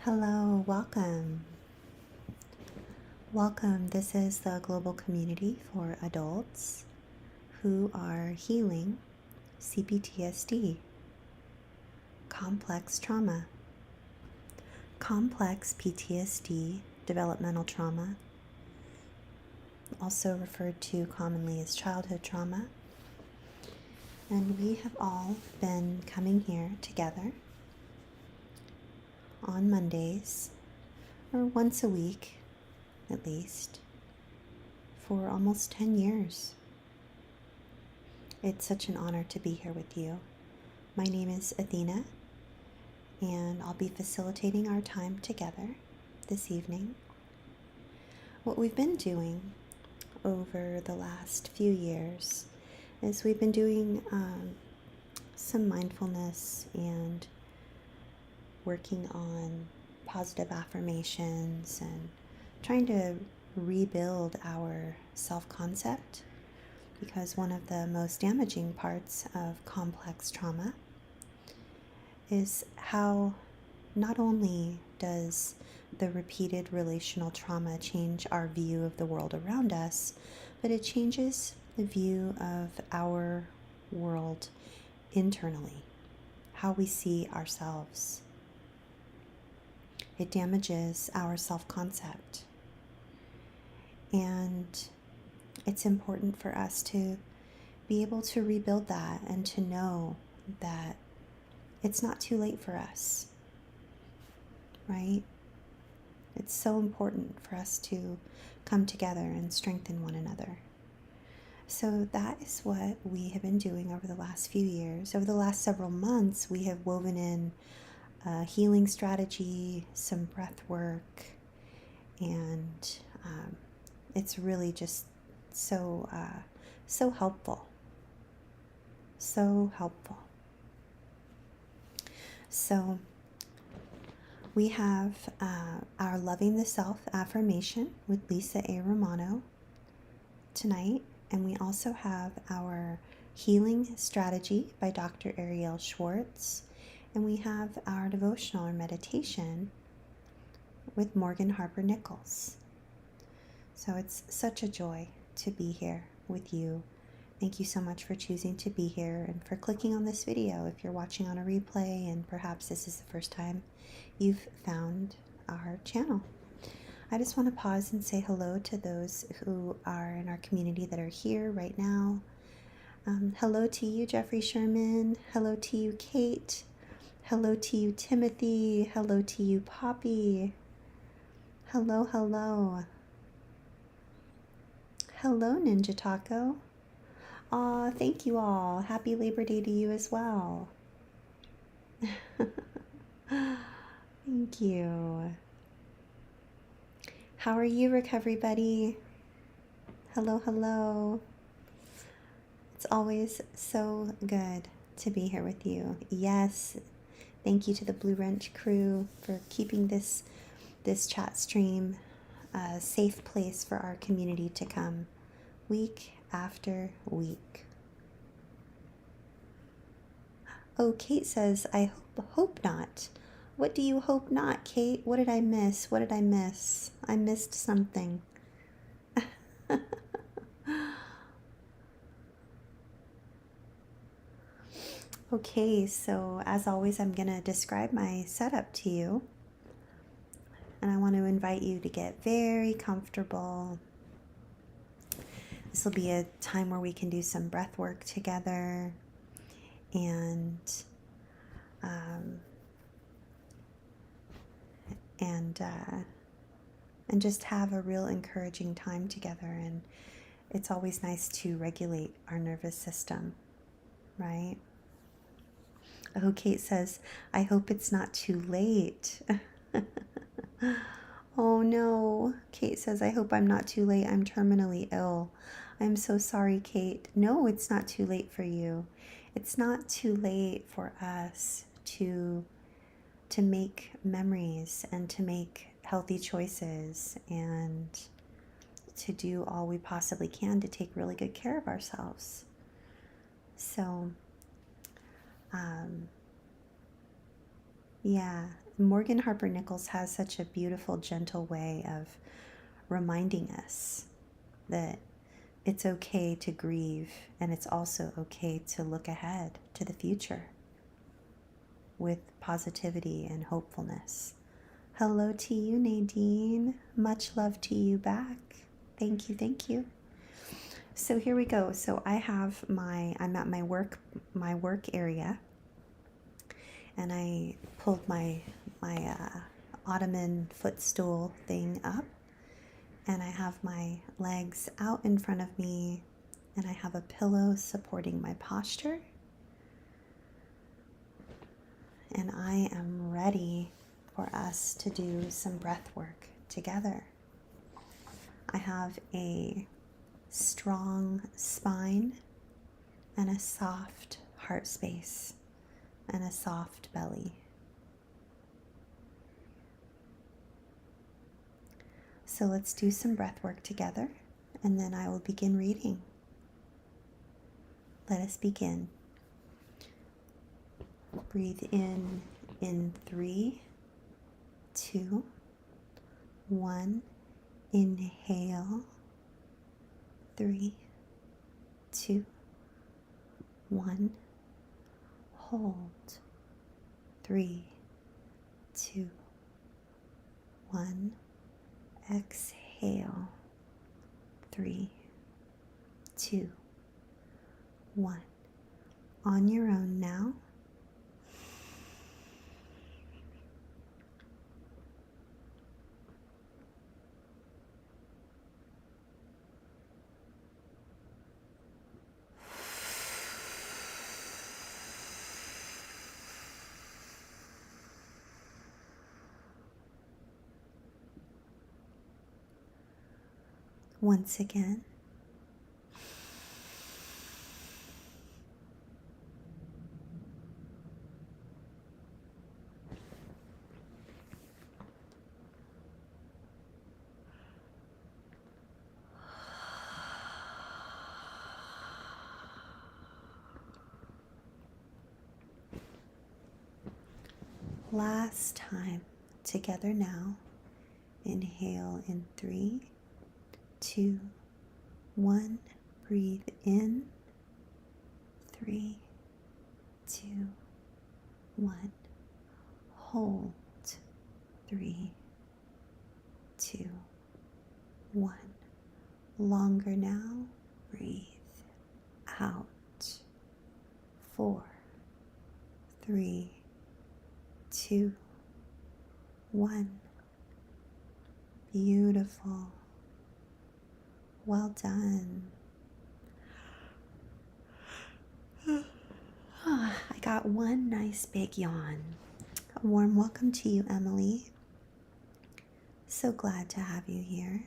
Hello, welcome. Welcome. This is the global community for adults who are healing CPTSD, complex trauma, complex PTSD, developmental trauma, also referred to commonly as childhood trauma. And we have all been coming here together on Mondays, or once a week at least, for almost 10 years. It's such an honor to be here with you. My name is Athena, and I'll be facilitating our time together this evening. What we've been doing over the last few years is we've been doing some mindfulness and working on positive affirmations and trying to rebuild our self-concept, because one of the most damaging parts of complex trauma is how not only does the repeated relational trauma change our view of the world around us, but it changes the view of our world internally, how we see ourselves. It damages our self-concept. And it's important for us to be able to rebuild that and to know that it's not too late for us, right? It's so important for us to come together and strengthen one another. So that is what we have been doing over the last few years. Over the last several months, we have woven in healing strategy, some breath work, and it's really just so helpful. So helpful. So we have our Loving the Self affirmation with Lisa A. Romano tonight, and we also have our Healing Strategy by Dr. Ariel Schwartz, and we have our Devotional or meditation with Morgan Harper Nichols. So it's such a joy to be here with you. Thank you so much for choosing to be here and for clicking on this video if you're watching on a replay and perhaps this is the first time you've found our channel. I just want to pause and say hello to those who are in our community that are here right now. Hello to you, Jeffrey Sherman. Hello to you, Kate. Hello to you, Timothy. Hello to you, Poppy. Hello, hello. Hello, Ninja Taco. Aw, thank you all. Happy Labor Day to you as well. Thank you. How are you, Recovery Buddy? Hello, hello. It's always so good to be here with you. Yes, thank you to the Blue Wrench crew for keeping this chat stream a safe place for our community to come week after week. Oh, Kate says, I hope not. What do you hope not, Kate? What did I miss? What did I miss? I missed something. Okay, so as always, I'm going to describe my setup to you. And I want to invite you to get very comfortable. This will be a time where we can do some breath work together and just have a real encouraging time together. And it's always nice to regulate our nervous system, right? Oh, Kate says, I hope it's not too late. Oh no, Kate says, I hope I'm not too late. I'm terminally ill. I'm so sorry, Kate. No, it's not too late for you. It's not too late for us to make memories and to make healthy choices and to do all we possibly can to take really good care of ourselves. So Yeah, Morgan Harper Nichols has such a beautiful, gentle way of reminding us that it's okay to grieve, and it's also okay to look ahead to the future with positivity and hopefulness. Hello to you, Nadine. Much love to you back. Thank you, thank you. So here we go. So I'm at my work area, and I pulled my ottoman footstool thing up, and I have my legs out in front of me, and I have a pillow supporting my posture, and I am ready for us to do some breath work together. I have a strong spine and a soft heart space and a soft belly. So let's do some breath work together, and then I will begin reading. Let us begin. Breathe in 3, 2, 1. Inhale. 3, 2, 1. Hold. 3, 2, 1. Exhale. 3, 2, 1. On your own now. Once again. Last time. Together now. Inhale in 3, 2, 1. Breathe in. 3, 2, 1. Hold. 3, 2, 1. Longer now. Breathe out. 4, 3, 2, 1. Beautiful. Well done. I got one nice big yawn. A warm welcome to you, Emily. So glad to have you here.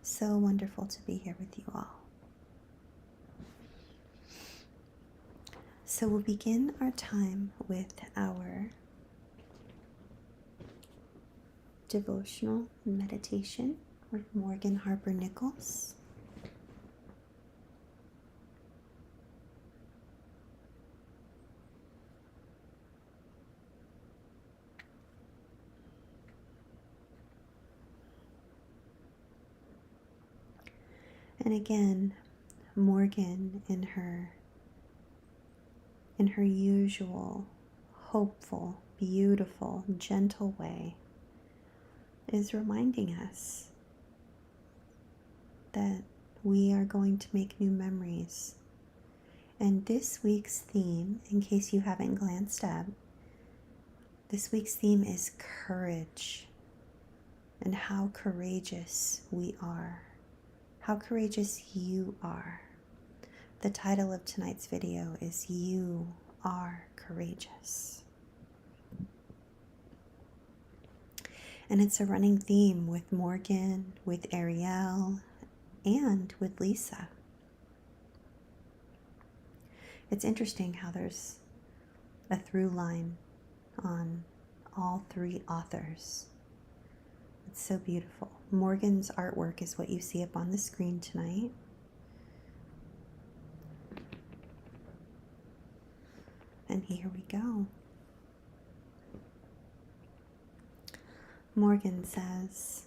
So wonderful to be here with you all. So we'll begin our time with our devotional meditation with Morgan Harper Nichols. And again, Morgan, in her usual hopeful, beautiful, gentle way, is reminding us that we are going to make new memories. And this week's theme, in case you haven't glanced up, this week's theme is courage, and how courageous we are, how courageous you are. The title of tonight's video is You Are Courageous. And it's a running theme with Morgan, with Ariel, and with Lisa. It's interesting how there's a through line on all three authors. It's so beautiful. Morgan's artwork is what you see up on the screen tonight. and here we go. Morgan says,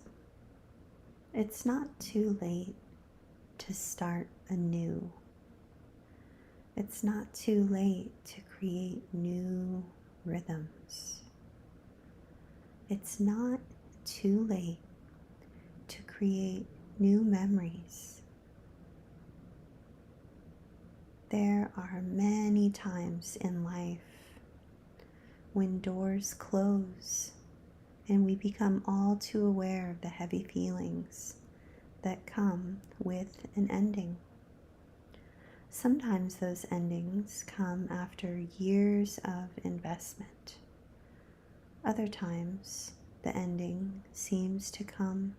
it's not too late to start anew. It's not too late to create new rhythms. It's not too late to create new memories. There are many times in life when doors close and we become all too aware of the heavy feelings that come with an ending. Sometimes those endings come after years of investment. Other times, the ending seems to come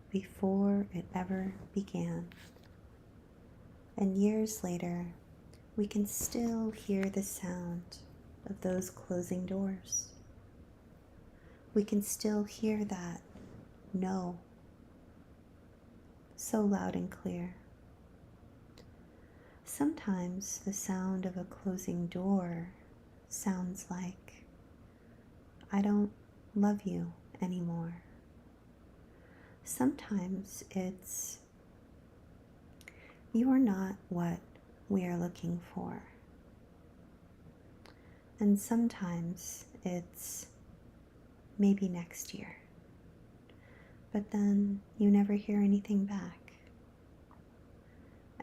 before it ever began. And years later, we can still hear the sound of those closing doors. We can still hear that no so loud and clear. Sometimes the sound of a closing door sounds like, I don't love you anymore. Sometimes it's, you are not what we are looking for. And sometimes it's, maybe next year. But then you never hear anything back.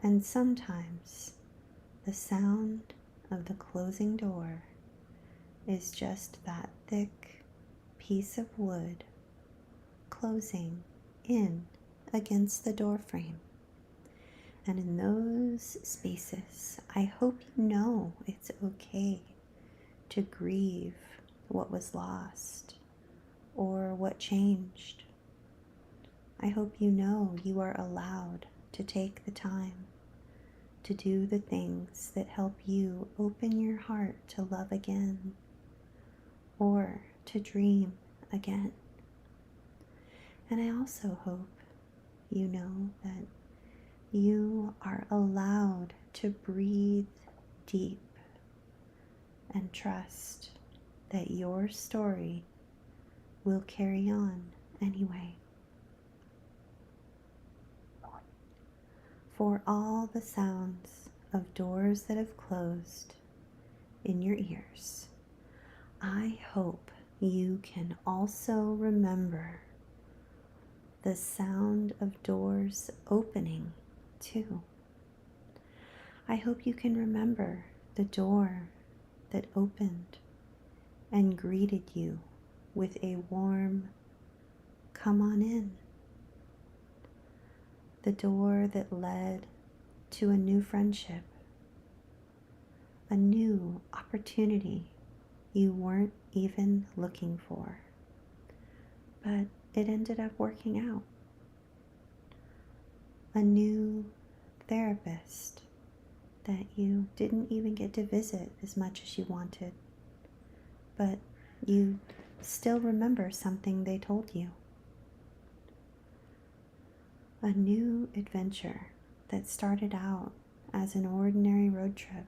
And sometimes the sound of the closing door is just that thick piece of wood closing in against the door frame. And in those spaces, I hope you know it's okay to grieve what was lost or what changed. I hope you know you are allowed to take the time to do the things that help you open your heart to love again or to dream again. And I also hope you know that you are allowed to breathe deep and trust that your story will carry on anyway. For all the sounds of doors that have closed in your ears, I hope you can also remember the sound of doors opening too. I hope you can remember the door that opened and greeted you with a warm, come on in. The door that led to a new friendship, a new opportunity you weren't even looking for, but it ended up working out. A new therapist that you didn't even get to visit as much as you wanted, but you still remember something they told you. A new adventure that started out as an ordinary road trip.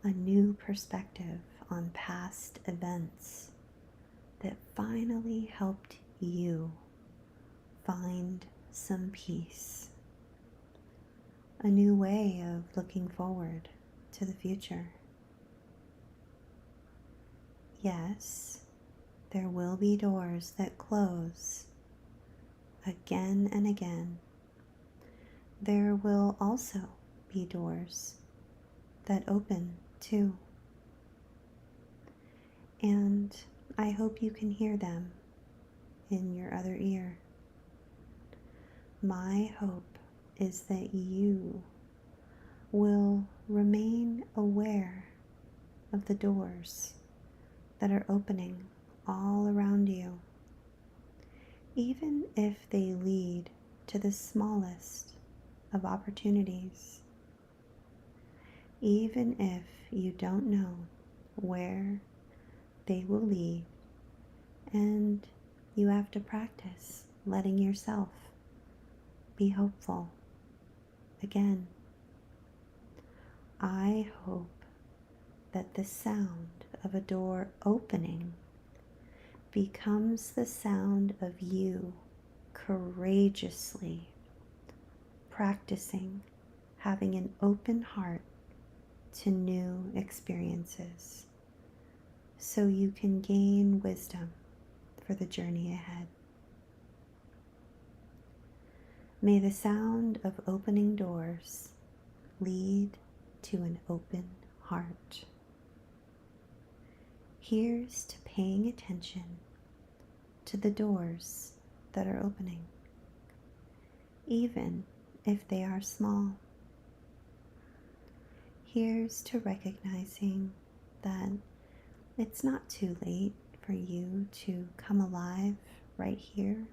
A new perspective on past events that finally helped you find some peace. A new way of looking forward to the future. Yes, there will be doors that close again and again. There will also be doors that open too. And I hope you can hear them in your other ear. My hope is that you will remain aware of the doors that are opening all around you, even if they lead to the smallest of opportunities, even if you don't know where they will lead, and you have to practice letting yourself be hopeful again. I hope that the sound of a door opening becomes the sound of you courageously practicing having an open heart to new experiences so you can gain wisdom for the journey ahead. May the sound of opening doors lead to an open heart. Here's to paying attention to the doors that are opening, even if they are small. Here's to recognizing that it's not too late for you to come alive right here.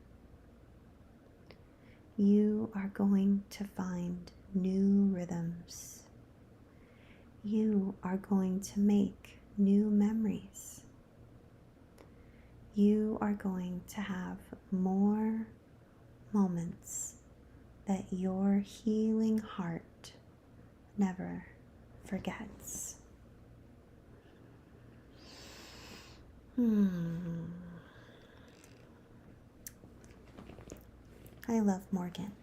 You are going to find new rhythms. You are going to make new memories. You are going to have more moments that your healing heart never forgets. I love Morgan.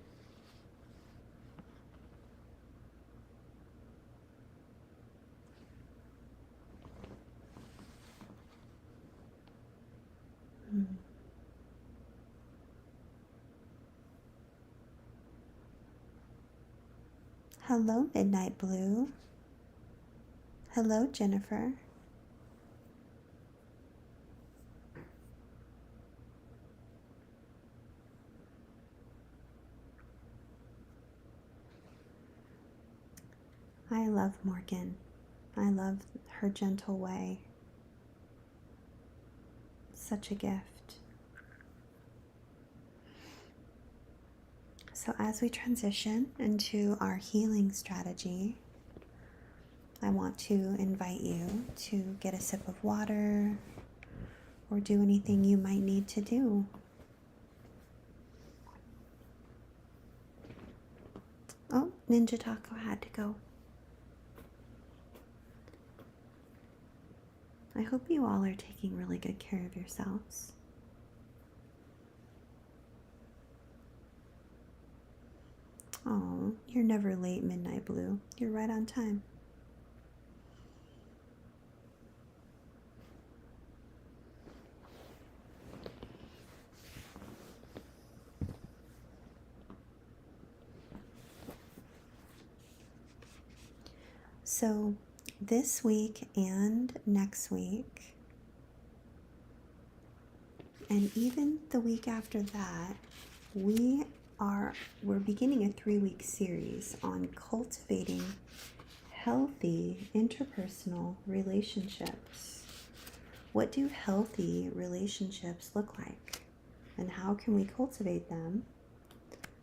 Hello, Midnight Blue. Hello, Jennifer. I love Morgan. I love her gentle way. Such a gift. So as we transition into our healing strategy, I want to invite you to get a sip of water or do anything you might need to do. Oh, Ninja Taco had to go. I hope you all are taking really good care of yourselves. Oh, you're never late, Midnight Blue. You're right on time. So this week and next week, and even the week after that, we're beginning a 3-week series on cultivating healthy interpersonal relationships. What do healthy relationships look like? And how can we cultivate them?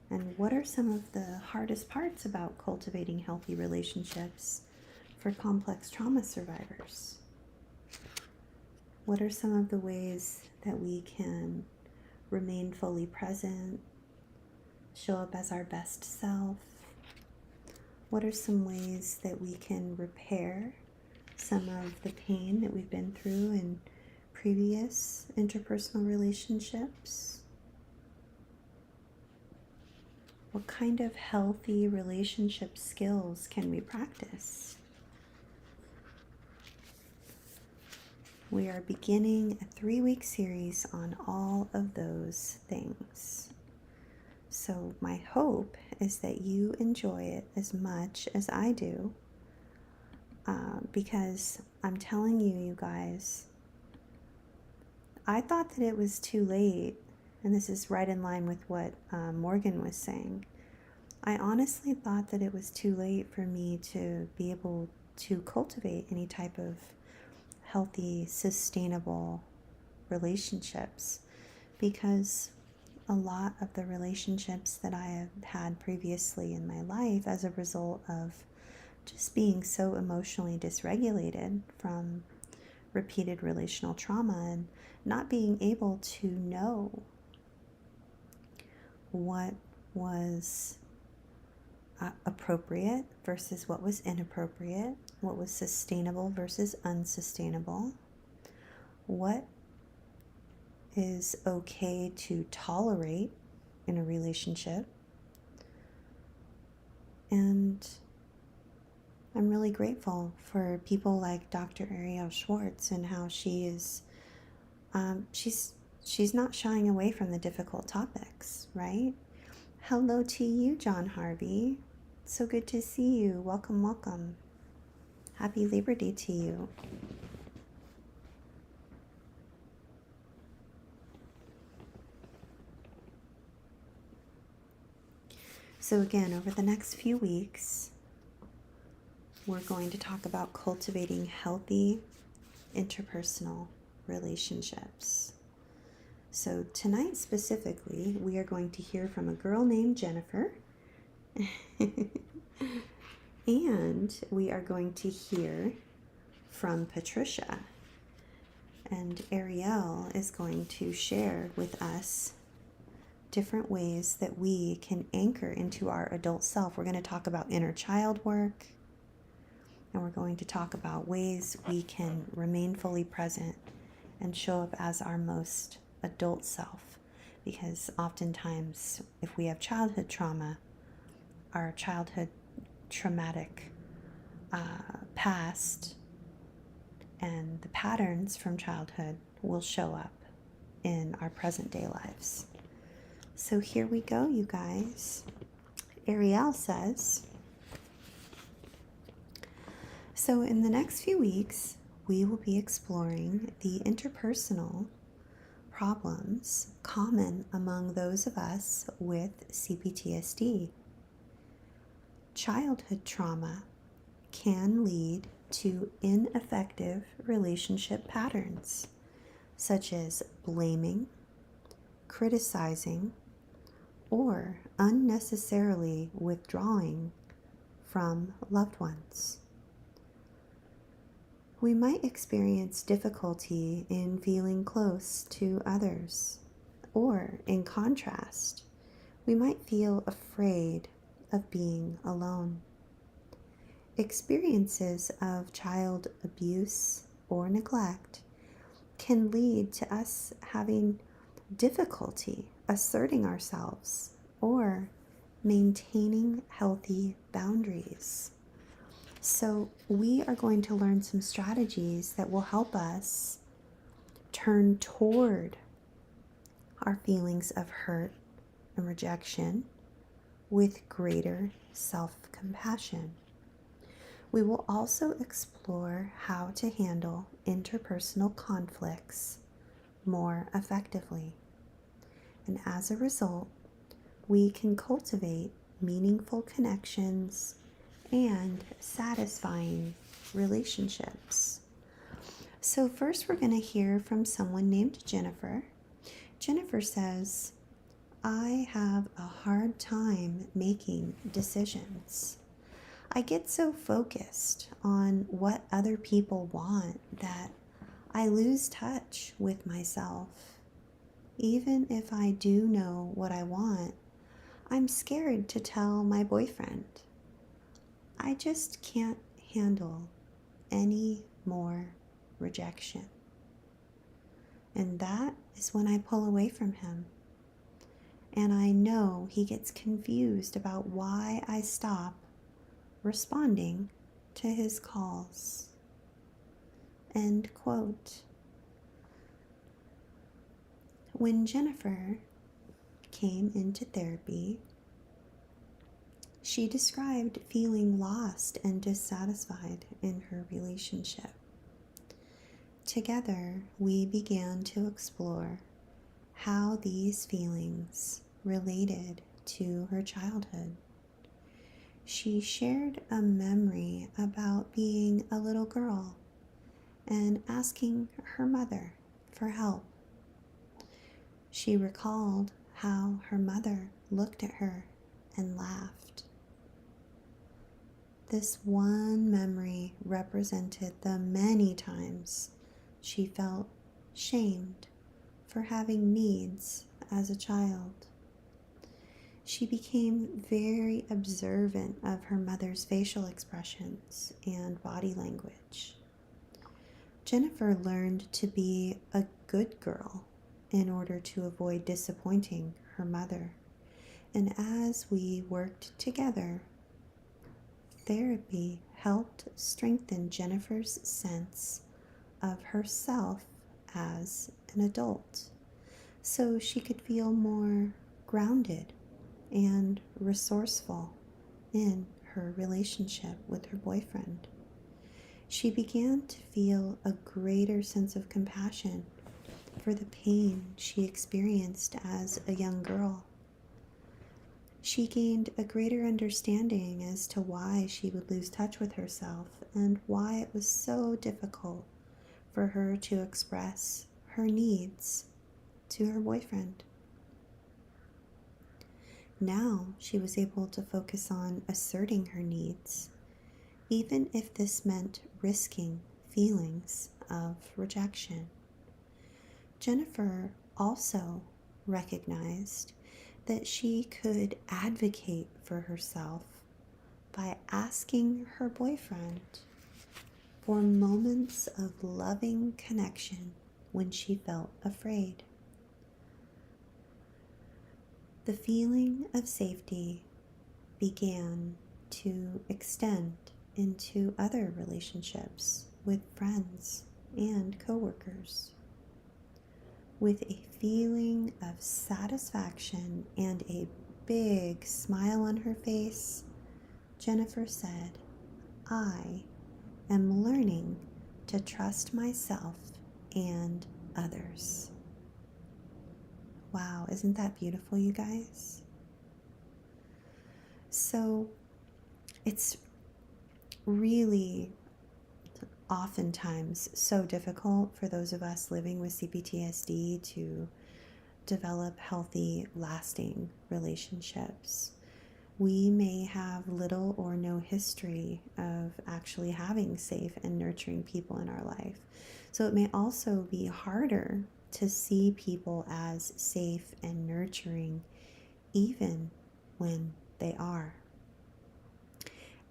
And what are some of the hardest parts about cultivating healthy relationships for complex trauma survivors? What are some of the ways that we can remain fully present, show up as our best self? What are some ways that we can repair some of the pain that we've been through in previous interpersonal relationships? What kind of healthy relationship skills can we practice? We are beginning a 3-week series on all of those things. So my hope is that you enjoy it as much as I do, because I'm telling you, you guys, I thought that it was too late, and this is right in line with what Morgan was saying. I honestly thought that it was too late for me to be able to cultivate any type of healthy, sustainable relationships, because a lot of the relationships that I have had previously in my life as a result of just being so emotionally dysregulated from repeated relational trauma and not being able to know what was appropriate versus what was inappropriate, what was sustainable versus unsustainable, what is okay to tolerate in a relationship. And I'm really grateful for people like Dr. Ariel Schwartz and how she is, she's not shying away from the difficult topics, right? Hello to you, John Harvey. So good to see you. Welcome, welcome. Happy Labor Day to you. So again, over the next few weeks, we're going to talk about cultivating healthy interpersonal relationships. So tonight specifically, we are going to hear from a girl named Jennifer. And we are going to hear from Patricia. And Ariel is going to share with us different ways that we can anchor into our adult self. We're going to talk about inner child work, and we're going to talk about ways we can remain fully present and show up as our most adult self. Because oftentimes, if we have childhood trauma, our childhood traumatic past and the patterns from childhood will show up in our present day lives. So here we go, you guys. Ariel says, so in the next few weeks, we will be exploring the interpersonal problems common among those of us with CPTSD. Childhood trauma can lead to ineffective relationship patterns, such as blaming, criticizing, or unnecessarily withdrawing from loved ones. We might experience difficulty in feeling close to others, or in contrast, we might feel afraid of being alone. Experiences of child abuse or neglect can lead to us having difficulty asserting ourselves or maintaining healthy boundaries. So we are going to learn some strategies that will help us turn toward our feelings of hurt and rejection with greater self-compassion. We will also explore how to handle interpersonal conflicts more effectively. And as a result, we can cultivate meaningful connections and satisfying relationships. So first we're going to hear from someone named Jennifer. Jennifer says, I have a hard time making decisions. I get so focused on what other people want that I lose touch with myself. Even if I do know what I want, I'm scared to tell my boyfriend. I just can't handle any more rejection. And that is when I pull away from him. And I know he gets confused about why I stop responding to his calls. End quote. When Jennifer came into therapy, she described feeling lost and dissatisfied in her relationship. Together, we began to explore how these feelings related to her childhood. She shared a memory about being a little girl and asking her mother for help. She recalled how her mother looked at her and laughed. This one memory represented the many times she felt shamed for having needs as a child. She became very observant of her mother's facial expressions and body language. Jennifer learned to be a good girl in order to avoid disappointing her mother. And as we worked together, therapy helped strengthen Jennifer's sense of herself as an adult so she could feel more grounded and resourceful in her relationship with her boyfriend. She began to feel a greater sense of compassion for the pain she experienced as a young girl. She gained a greater understanding as to why she would lose touch with herself and why it was so difficult for her to express her needs to her boyfriend. Now she was able to focus on asserting her needs, even if this meant risking feelings of rejection. Jennifer also recognized that she could advocate for herself by asking her boyfriend for moments of loving connection when she felt afraid. The feeling of safety began to extend into other relationships with friends and coworkers. With a feeling of satisfaction and a big smile on her face, Jennifer said, "I am learning to trust myself and others." Wow, isn't that beautiful, you guys? So it's really oftentimes so difficult for those of us living with CPTSD to develop healthy, lasting relationships. We may have little or no history of actually having safe and nurturing people in our life. So it may also be harder to see people as safe and nurturing even when they are.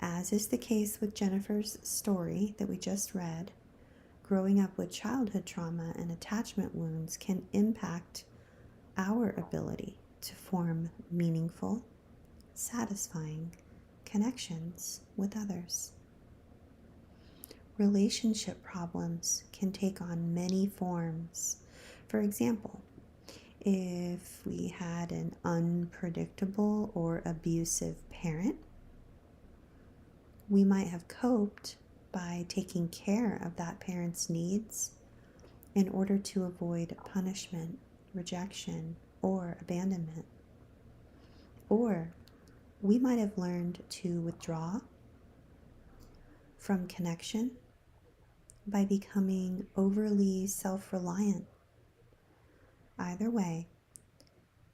As is the case with Jennifer's story that we just read, growing up with childhood trauma and attachment wounds can impact our ability to form meaningful, satisfying connections with others. Relationship problems can take on many forms. For example, if we had an unpredictable or abusive parent, we might have coped by taking care of that parent's needs in order to avoid punishment, rejection, or abandonment. Or we might have learned to withdraw from connection by becoming overly self-reliant. Either way,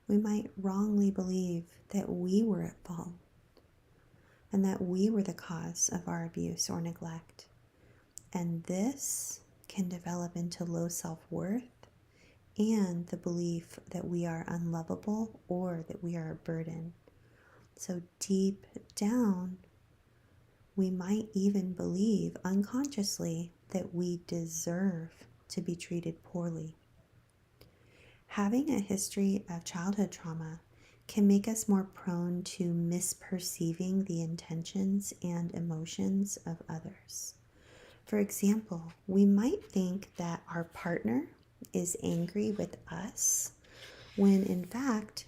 we might wrongly believe that we were at fault and that we were the cause of our abuse or neglect. And this can develop into low self-worth and the belief that we are unlovable or that we are a burden. So deep down, we might even believe unconsciously that we deserve to be treated poorly. Having a history of childhood trauma can make us more prone to misperceiving the intentions and emotions of others. For example, we might think that our partner is angry with us when in fact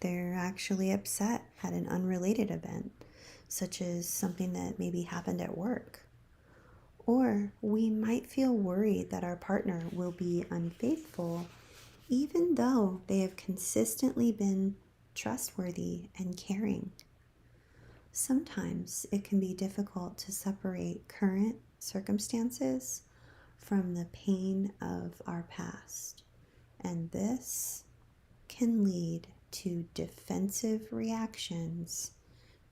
they're actually upset at an unrelated event, such as something that maybe happened at work. Or we might feel worried that our partner will be unfaithful even though they have consistently been trustworthy and caring. Sometimes it can be difficult to separate current circumstances from the pain of our past, and this can lead to defensive reactions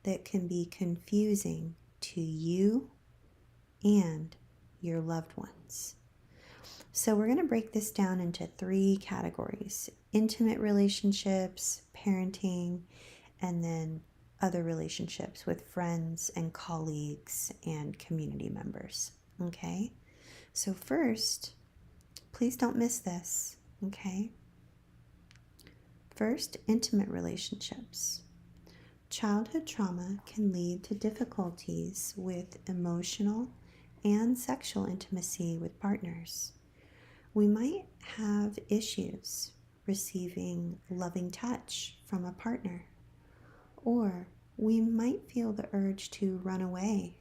that can be confusing to you and your loved ones. So we're going to break this down into 3 categories. intimate relationships, parenting, and then other relationships with friends and colleagues and community members. Okay? So, first, please don't miss this. Okay? First, intimate relationships. Childhood trauma can lead to difficulties with emotional and sexual intimacy with partners. We might have issues receiving loving touch from a partner, or we might feel the urge to run away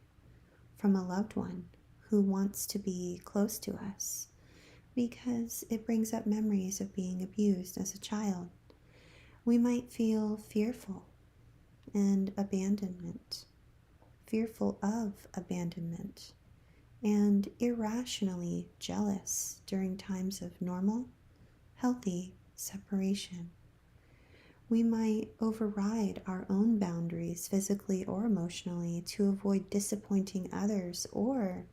from a loved one who wants to be close to us because it brings up memories of being abused as a child. We might feel fearful and abandonment, fearful of abandonment, and irrationally jealous during times of normal, healthy separation. We might override our own boundaries physically or emotionally to avoid disappointing others, or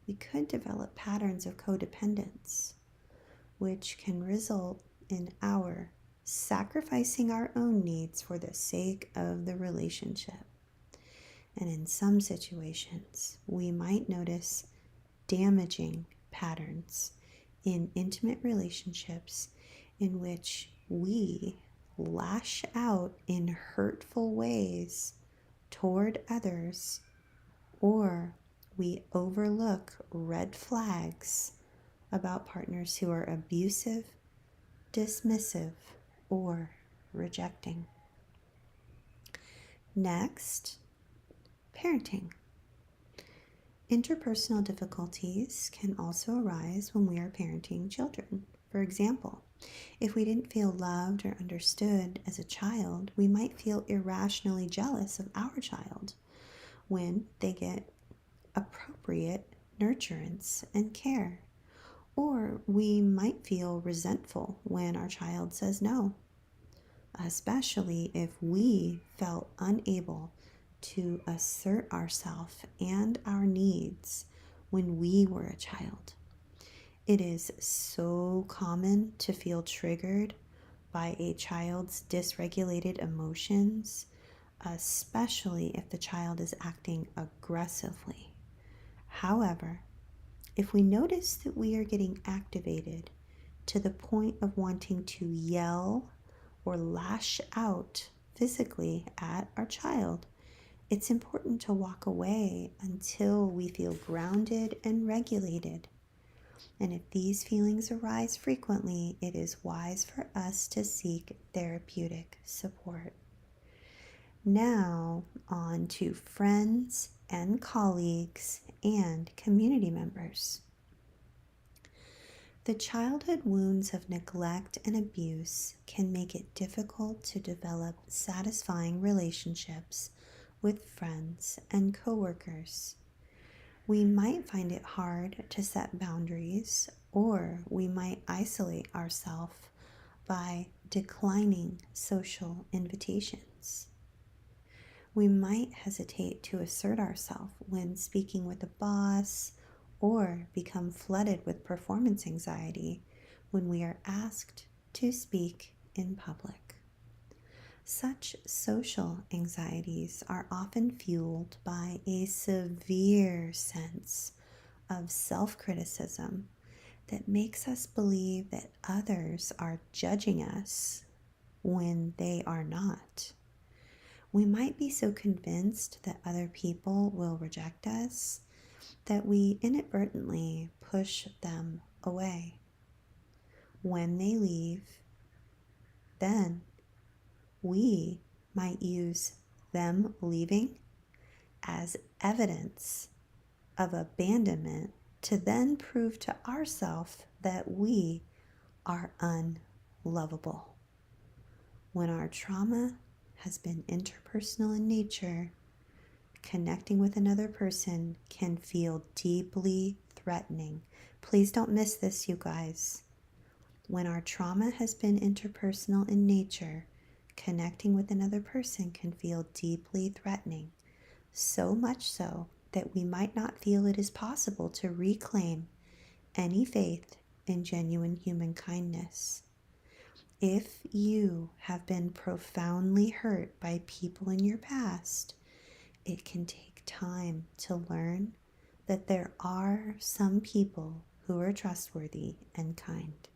we could develop patterns of codependence, which can result in our sacrificing our own needs for the sake of the relationship. And in some situations, we might notice damaging patterns in intimate relationships in which we lash out in hurtful ways toward others, or we overlook red flags about partners who are abusive, dismissive, or rejecting. Next, parenting. Interpersonal difficulties can also arise when we are parenting children. For example, if we didn't feel loved or understood as a child, we might feel irrationally jealous of our child when they get appropriate nurturance and care. Or we might feel resentful when our child says no, especially if we felt unable to assert ourselves and our needs when we were a child. It is so common to feel triggered by a child's dysregulated emotions, especially if the child is acting aggressively. However, if we notice that we are getting activated to the point of wanting to yell or lash out physically at our child, it's important to walk away until we feel grounded and regulated. And if these feelings arise frequently, it is wise for us to seek therapeutic support. Now, on to friends and colleagues and community members. The childhood wounds of neglect and abuse can make it difficult to develop satisfying relationships with friends and coworkers. We might find it hard to set boundaries, or we might isolate ourselves by declining social invitations. We might hesitate to assert ourselves when speaking with a boss, or become flooded with performance anxiety when we are asked to speak in public. Such social anxieties are often fueled by a severe sense of self-criticism that makes us believe that others are judging us when they are not. We might be so convinced that other people will reject us that we inadvertently push them away. When they leave, then we might use them leaving as evidence of abandonment to then prove to ourselves that we are unlovable. When our trauma has been interpersonal in nature, connecting with another person can feel deeply threatening. Please don't miss this, you guys. When our trauma has been interpersonal in nature, connecting with another person can feel deeply threatening, so much so that we might not feel it is possible to reclaim any faith in genuine human kindness. If you have been profoundly hurt by people in your past, it can take time to learn that there are some people who are trustworthy and kind.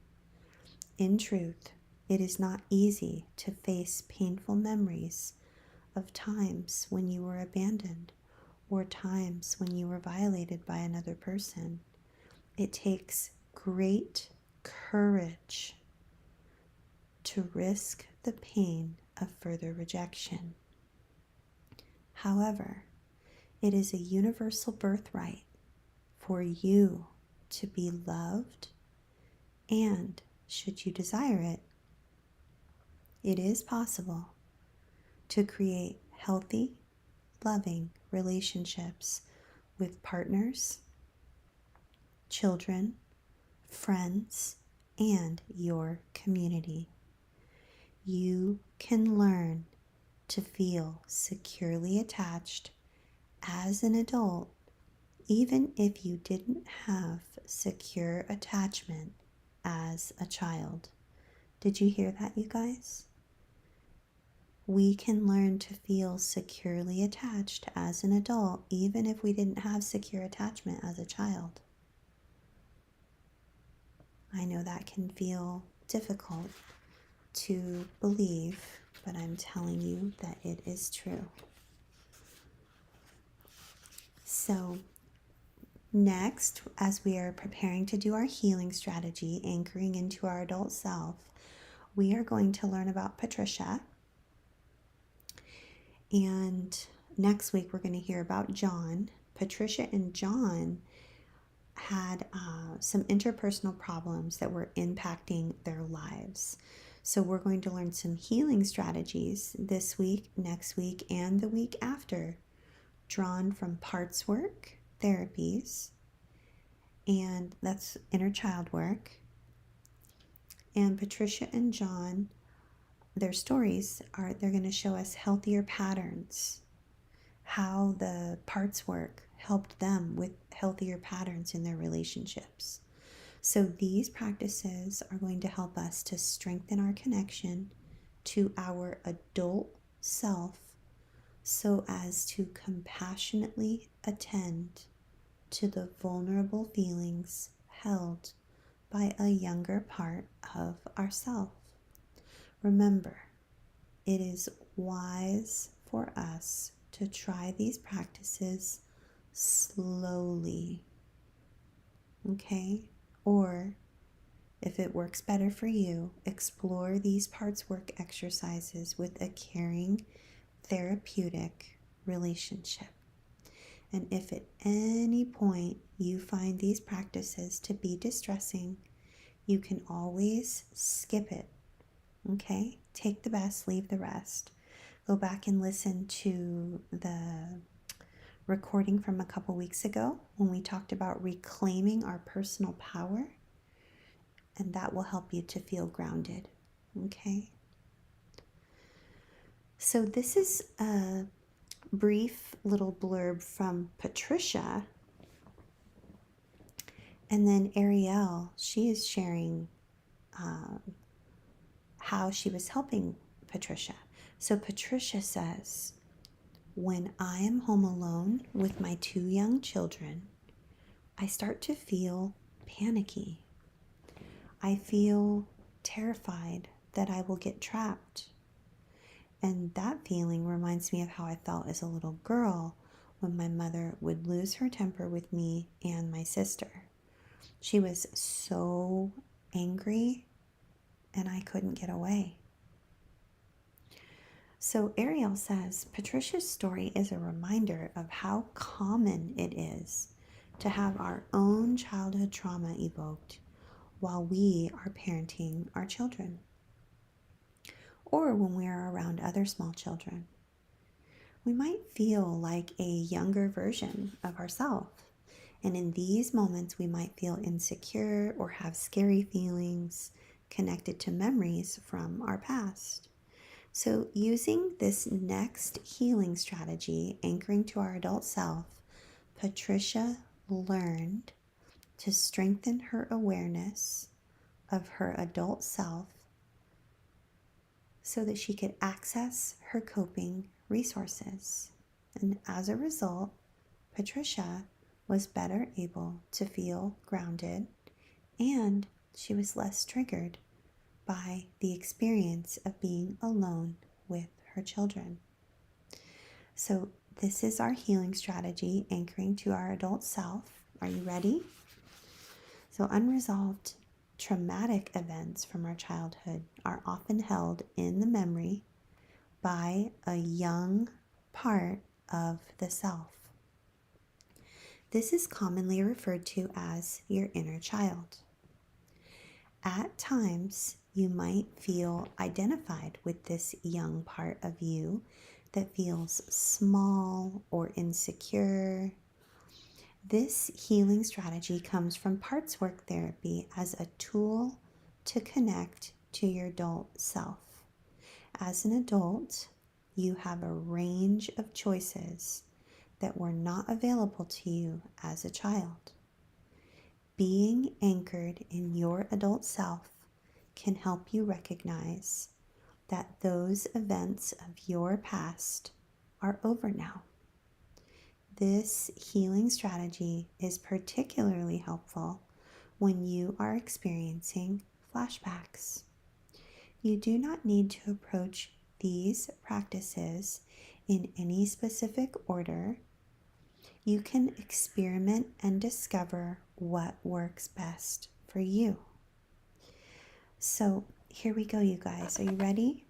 In truth, it is not easy to face painful memories of times when you were abandoned or times when you were violated by another person. It takes great courage to risk the pain of further rejection. However, it is a universal birthright for you to be loved, and should you desire it, it is possible to create healthy, loving relationships with partners, children, friends, and your community. You can learn to feel securely attached as an adult, even if you didn't have secure attachment as a child. Did you hear that, you guys? We can learn to feel securely attached as an adult, even if we didn't have secure attachment as a child. I know that can feel difficult to believe, but I'm telling you that it is true. So, next, as we are preparing to do our healing strategy, anchoring into our adult self, we are going to learn about Patricia. And next week, we're going to hear about John. Patricia and John had some interpersonal problems that were impacting their lives. So we're going to learn some healing strategies this week, next week, and the week after, drawn from parts work, therapies, and that's inner child work. And Patricia and John, their stories they're going to show us healthier patterns, how the parts work helped them with healthier patterns in their relationships. So these practices are going to help us to strengthen our connection to our adult self so as to compassionately attend to the vulnerable feelings held by a younger part of ourself. Remember, it is wise for us to try these practices slowly, okay? Or, if it works better for you, explore these parts work exercises with a caring, therapeutic relationship. And if at any point you find these practices to be distressing, you can always skip it, okay? Take the best, leave the rest. Go back and listen to the recording from a couple weeks ago when we talked about reclaiming our personal power, and that will help you to feel grounded, okay? So this is a brief little blurb from Patricia, and then Ariel, she is sharing how she was helping Patricia. So Patricia says, when I am home alone with my 2 young children, I start to feel panicky. I feel terrified that I will get trapped. And that feeling reminds me of how I felt as a little girl when my mother would lose her temper with me and my sister. She was so angry and I couldn't get away. So Ariel says, Patricia's story is a reminder of how common it is to have our own childhood trauma evoked while we are parenting our children, or when we are around other small children. We might feel like a younger version of ourselves, and in these moments we might feel insecure or have scary feelings connected to memories from our past. So using this next healing strategy, anchoring to our adult self, Patricia learned to strengthen her awareness of her adult self so that she could access her coping resources. And as a result, Patricia was better able to feel grounded, and she was less triggered by the experience of being alone with her children. So this is our healing strategy, anchoring to our adult self. Are you ready? So unresolved traumatic events from our childhood are often held in the memory by a young part of the self. This is commonly referred to as your inner child. At times, you might feel identified with this young part of you that feels small or insecure. This healing strategy comes from parts work therapy as a tool to connect to your adult self. As an adult, you have a range of choices that were not available to you as a child. Being anchored in your adult self can help you recognize that those events of your past are over now. This healing strategy is particularly helpful when you are experiencing flashbacks. You do not need to approach these practices in any specific order. You can experiment and discover what works best for you. So here we go, you guys. Are you ready?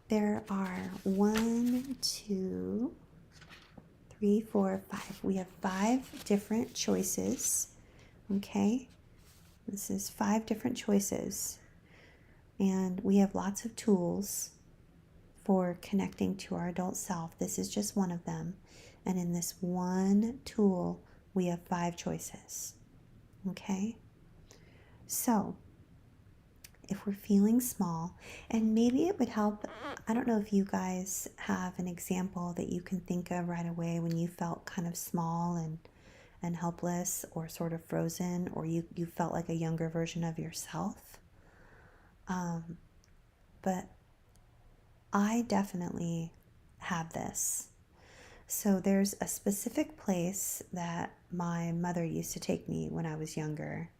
There are 1, 2, 3, 4, 5. We have 5 different choices. Okay? This is 5 different choices. And we have lots of tools for connecting to our adult self. This is just one of them. And in this one tool, we have 5 choices. Okay? So, if we're feeling small, and maybe it would help, I don't know if you guys have an example that you can think of right away when you felt kind of small and helpless or sort of frozen, or you felt like a younger version of yourself. But I definitely have this. So there's a specific place that my mother used to take me when I was younger.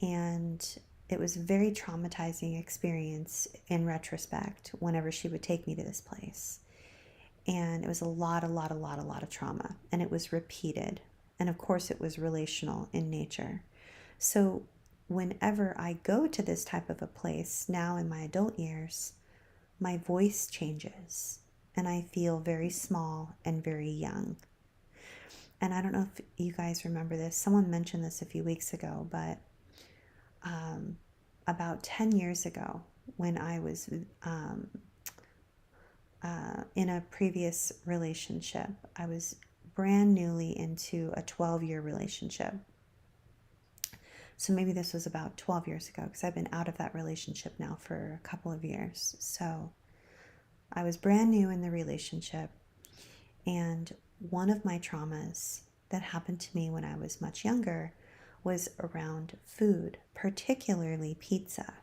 And it was a very traumatizing experience in retrospect whenever she would take me to this place. And it was a lot of trauma. And it was repeated. And of course it was relational in nature. So whenever I go to this type of a place now in my adult years, my voice changes. And I feel very small and very young. And I don't know if you guys remember this. Someone mentioned this a few weeks ago, but about 10 years ago, when I was in a previous relationship, I was brand newly into a 12-year relationship. So maybe this was about 12 years ago, because I've been out of that relationship now for a couple of years. So I was brand new in the relationship, and one of my traumas that happened to me when I was much younger was around food, particularly pizza.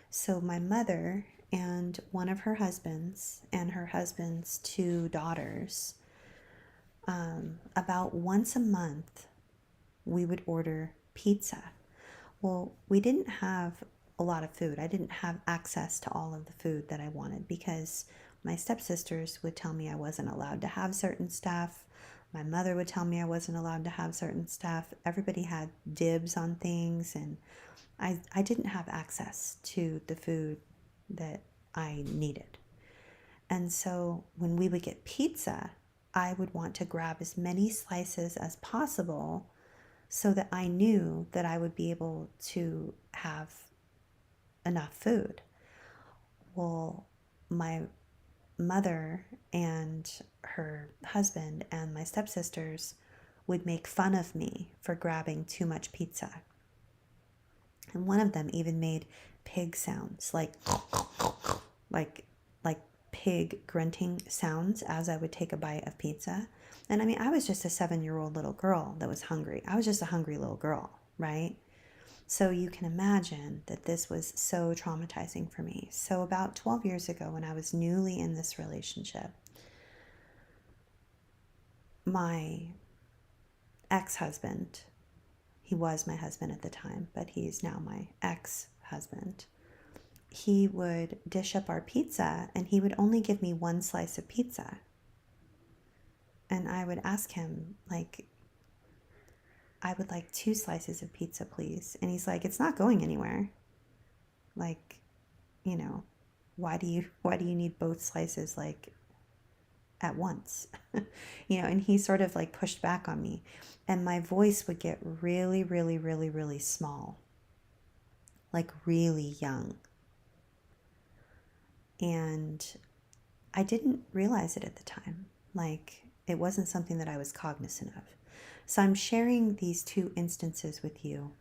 So my mother and one of her husbands and her husband's 2 daughters, about once a month, we would order pizza. Well, we didn't have a lot of food. I didn't have access to all of the food that I wanted because my stepsisters would tell me I wasn't allowed to have certain stuff. My mother would tell me I wasn't allowed to have certain stuff. Everybody had dibs on things, and I didn't have access to the food that I needed. And so when we would get pizza, I would want to grab as many slices as possible so that I knew that I would be able to have enough food. Well, my mother and her husband and my stepsisters would make fun of me for grabbing too much pizza. And one of them even made pig sounds, like pig grunting sounds as I would take a bite of pizza. And I mean, I was just a 7-year-old little girl that was hungry. I was just a hungry little girl, right? So you can imagine that this was so traumatizing for me. So about 12 years ago, when I was newly in this relationship, my ex-husband, he was my husband at the time, but he's now my ex-husband, he would dish up our pizza and he would only give me one slice of pizza. And I would ask him, like, I would like 2 slices of pizza, please. And he's like, it's not going anywhere. Like, you know, why do you need both slices like at once? And he sort of like pushed back on me. And my voice would get really, really, really, really small, like really young. And I didn't realize it at the time. Like, it wasn't something that I was cognizant of. So I'm sharing these two instances with you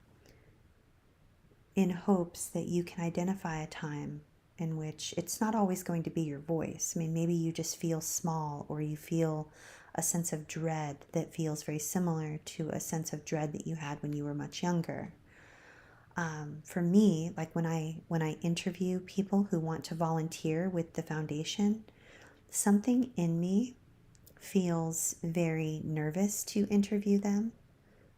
in hopes that you can identify a time in which it's not always going to be your voice. I mean, maybe you just feel small, or you feel a sense of dread that feels very similar to a sense of dread that you had when you were much younger. For me, like when I interview people who want to volunteer with the foundation, something in me feels very nervous to interview them,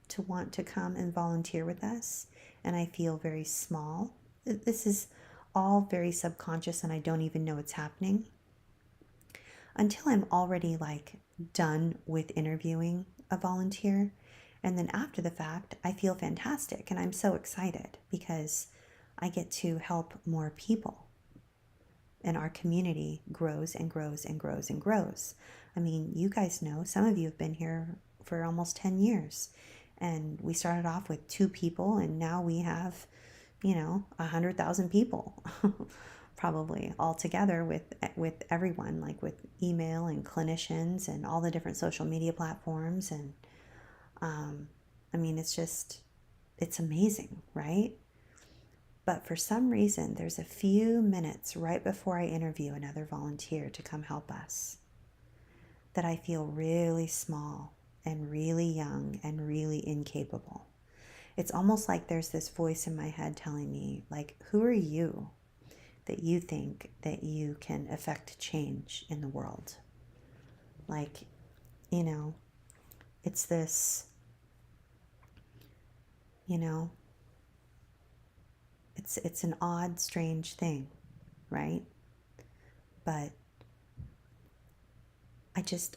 to want to come and volunteer with us, and I feel very small. This is all very subconscious, and I don't even know it's happening until I'm already like done with interviewing a volunteer. And then after the fact, I feel fantastic and I'm so excited because I get to help more people. And our community grows and grows and grows and grows. I mean, you guys know, some of you have been here for almost 10 years. And we started off with 2 people, and now we have, 100,000 people probably all together with everyone, like with email and clinicians and all the different social media platforms. And I mean, it's amazing, right? But for some reason, there's a few minutes right before I interview another volunteer to come help us that I feel really small and really young and really incapable. It's almost like there's this voice in my head telling me, like, who are you that you think that you can affect change in the world? Like, it's this, you know, it's an odd, strange thing, right? But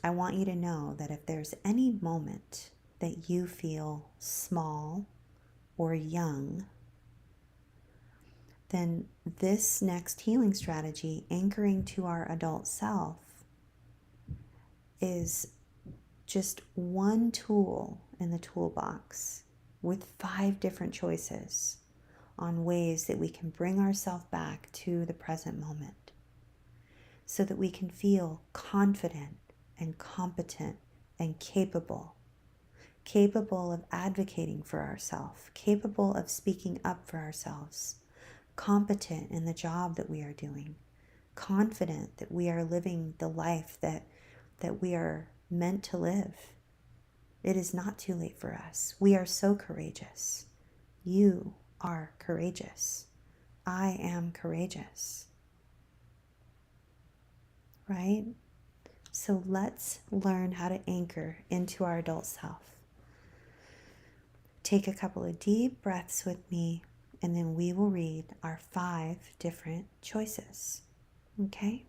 I want you to know that if there's any moment that you feel small or young, then this next healing strategy, anchoring to our adult self, is just one tool in the toolbox with 5 different choices on ways that we can bring ourselves back to the present moment so that we can feel confident and competent and capable of advocating for ourselves, capable of speaking up for ourselves, competent in the job that we are doing, confident that we are living the life that we are meant to live. It is not too late for us. We are so courageous. You are courageous. I am courageous. Right? So let's learn how to anchor into our adult self. Take a couple of deep breaths with me, and then we will read our 5 different choices. Okay?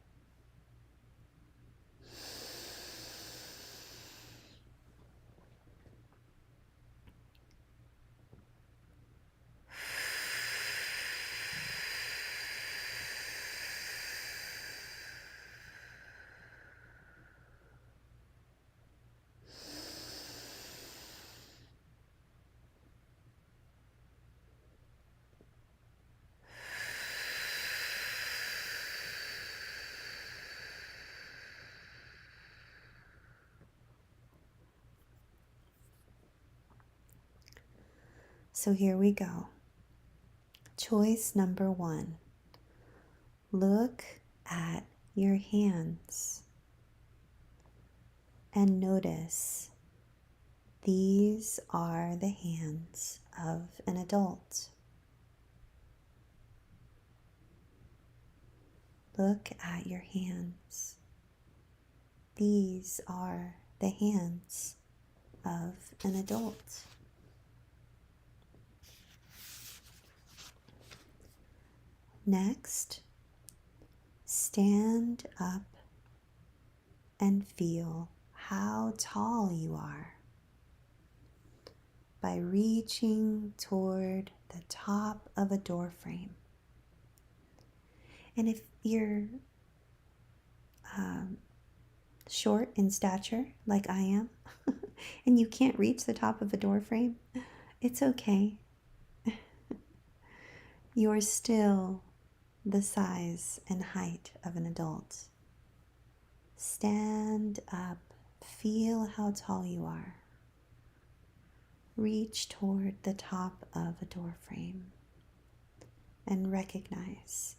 So here we go. Choice number 1. Look at your hands and notice these are the hands of an adult. Look at your hands. These are the hands of an adult. Next, stand up and feel how tall you are by reaching toward the top of a door frame. And if you're short in stature, like I am, and you can't reach the top of a door frame, it's okay. You're still the size and height of an adult. Stand up, feel how tall you are. Reach toward the top of a door frame and recognize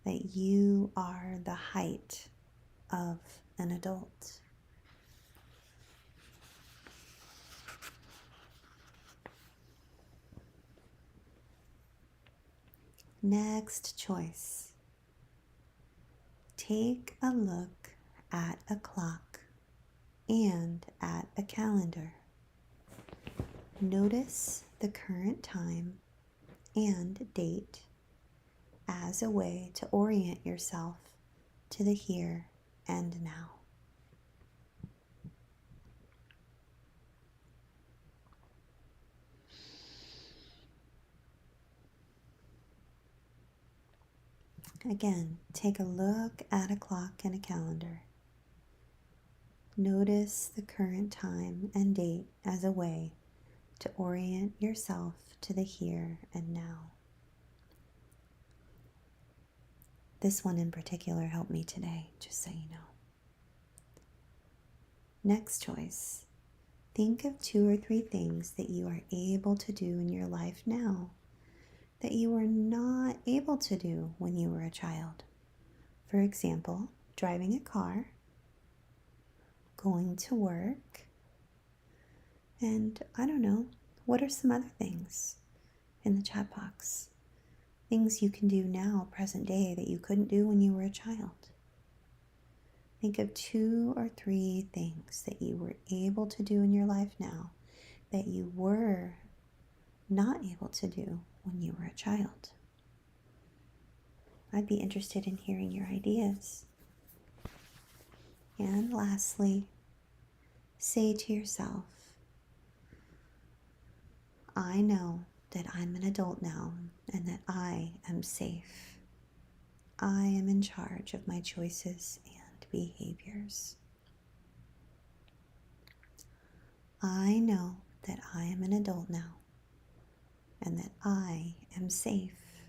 that you are the height of an adult. Next choice. Take a look at a clock and at a calendar. Notice the current time and date as a way to orient yourself to the here and now. Again, take a look at a clock and a calendar. Notice the current time and date as a way to orient yourself to the here and now. This one in particular helped me today, just so you know. Next choice. Think of 2 or 3 things that you are able to do in your life now that you were not able to do when you were a child. For example, driving a car, going to work, and I don't know, what are some other things in the chat box? Things you can do now, present day, that you couldn't do when you were a child. Think of 2 or 3 things that you were able to do in your life now that you were not able to do when you were a child. I'd be interested in hearing your ideas. And lastly, say to yourself, I know that I'm an adult now and that I am safe. I am in charge of my choices and behaviors. I know that I am an adult now and that I am safe.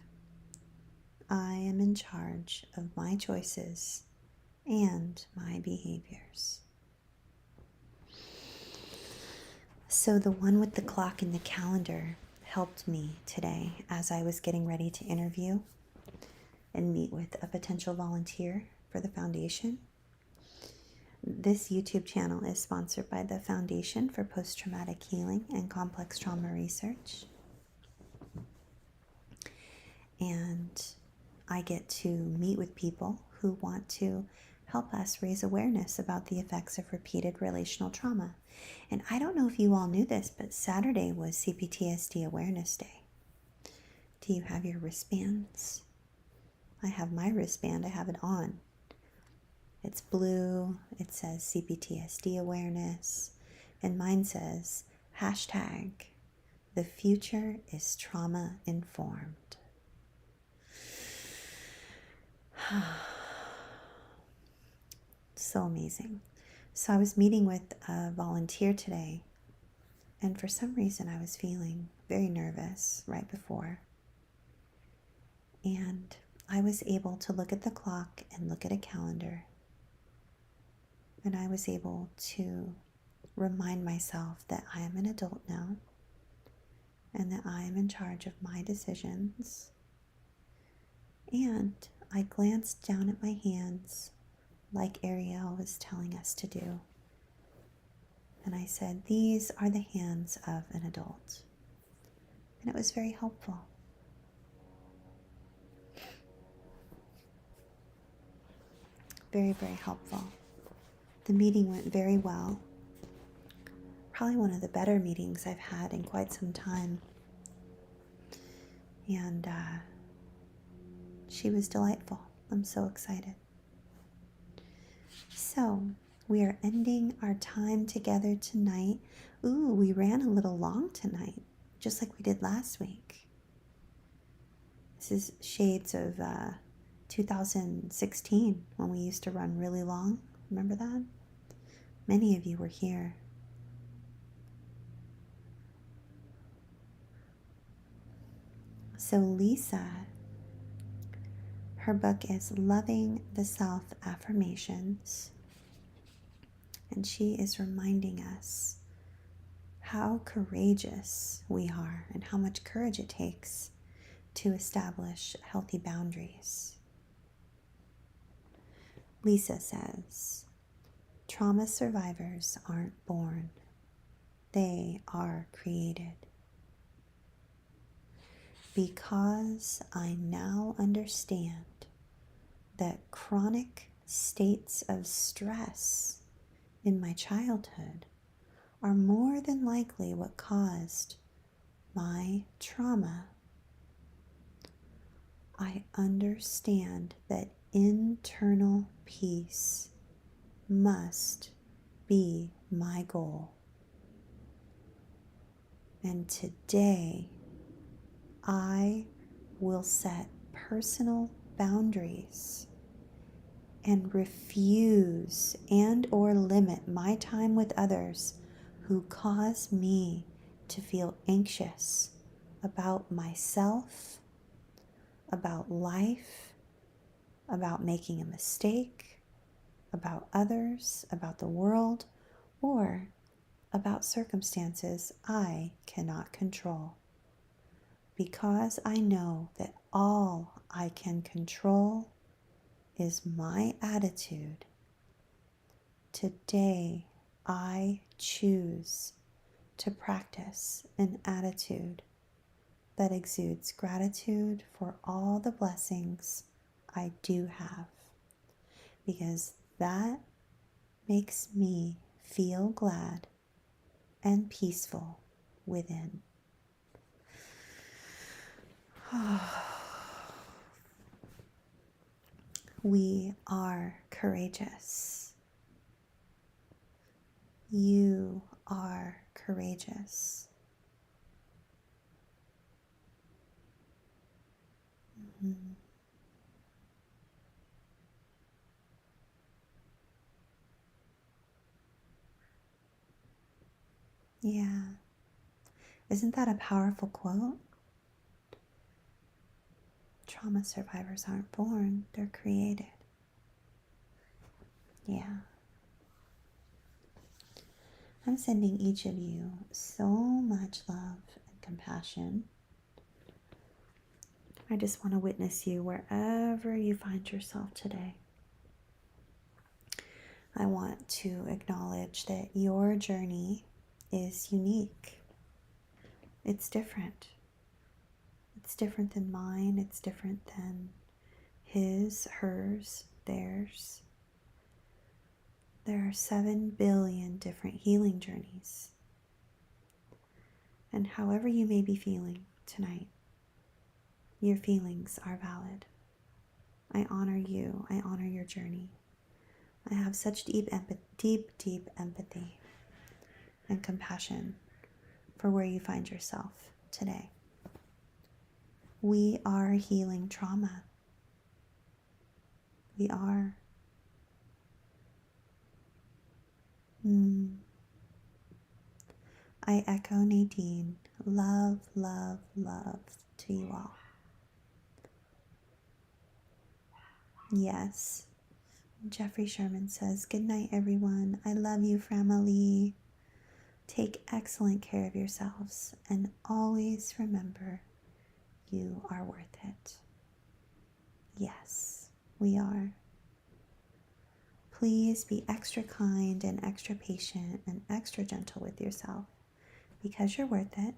I am in charge of my choices and my behaviors. So the one with the clock and the calendar helped me today as I was getting ready to interview and meet with a potential volunteer for the foundation. This YouTube channel is sponsored by the Foundation for Post-Traumatic Healing and Complex Trauma Research. And I get to meet with people who want to help us raise awareness about the effects of repeated relational trauma. And I don't know if you all knew this, but Saturday was CPTSD Awareness Day. Do you have your wristbands? I have my wristband. I have it on. It's blue. It says CPTSD Awareness. And mine says, hashtag, the future is trauma informed. So amazing. So I was meeting with a volunteer today, and for some reason I was feeling very nervous right before. And I was able to look at the clock and look at a calendar, and I was able to remind myself that I am an adult now and that I am in charge of my decisions. And I glanced down at my hands like Ariel was telling us to do. And I said, these are the hands of an adult. And it was very helpful. Very, very helpful. The meeting went very well. Probably one of the better meetings I've had in quite some time. And she was delightful. I'm so excited. So, we are ending our time together tonight. Ooh, we ran a little long tonight, just like we did last week. This is shades of 2016 when we used to run really long. Remember that? Many of you were here. So Lisa, her book is Loving the Self Affirmations, and she is reminding us how courageous we are and how much courage it takes to establish healthy boundaries. Lisa says, trauma survivors aren't born, they are created. Because I now understand that chronic states of stress in my childhood are more than likely what caused my trauma, I understand that internal peace must be my goal. And today, I will set personal boundaries and refuse and or limit my time with others who cause me to feel anxious about myself, about life, about making a mistake, about others, about the world, or about circumstances I cannot control. Because I know that all I can control is my attitude, today I choose to practice an attitude that exudes gratitude for all the blessings I do have, because that makes me feel glad and peaceful within. We are courageous. You are courageous. Mm-hmm. Yeah. Isn't that a powerful quote? Trauma survivors aren't born, they're created. Yeah. I'm sending each of you so much love and compassion. I just want to witness you wherever you find yourself today. I want to acknowledge that your journey is unique. It's different. It's different than mine. It's different than his, hers, theirs. There are 7 billion different healing journeys. And however you may be feeling tonight, your feelings are valid. I honor you. I honor your journey. I have such deep empathy and compassion for where you find yourself today. We are healing trauma. We are. I echo Nadine. Love, love, love to you all. Yes. Jeffrey Sherman says, good night, everyone. I love you, family. Take excellent care of yourselves and always remember you are worth it. Yes, we are. Please be extra kind and extra patient and extra gentle with yourself because you're worth it.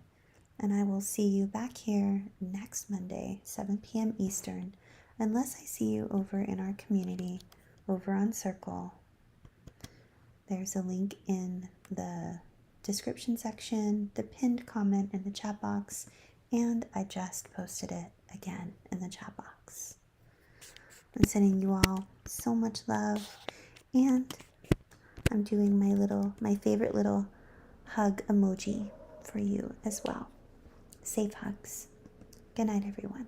And I will see you back here next Monday, 7 p.m. Eastern, unless I see you over in our community over on Circle. There's a link in the description section, the pinned comment in the chat box, and I just posted it again in the chat box. I'm sending you all so much love, and I'm doing my favorite little hug emoji for you as well. Safe hugs. Good night, everyone.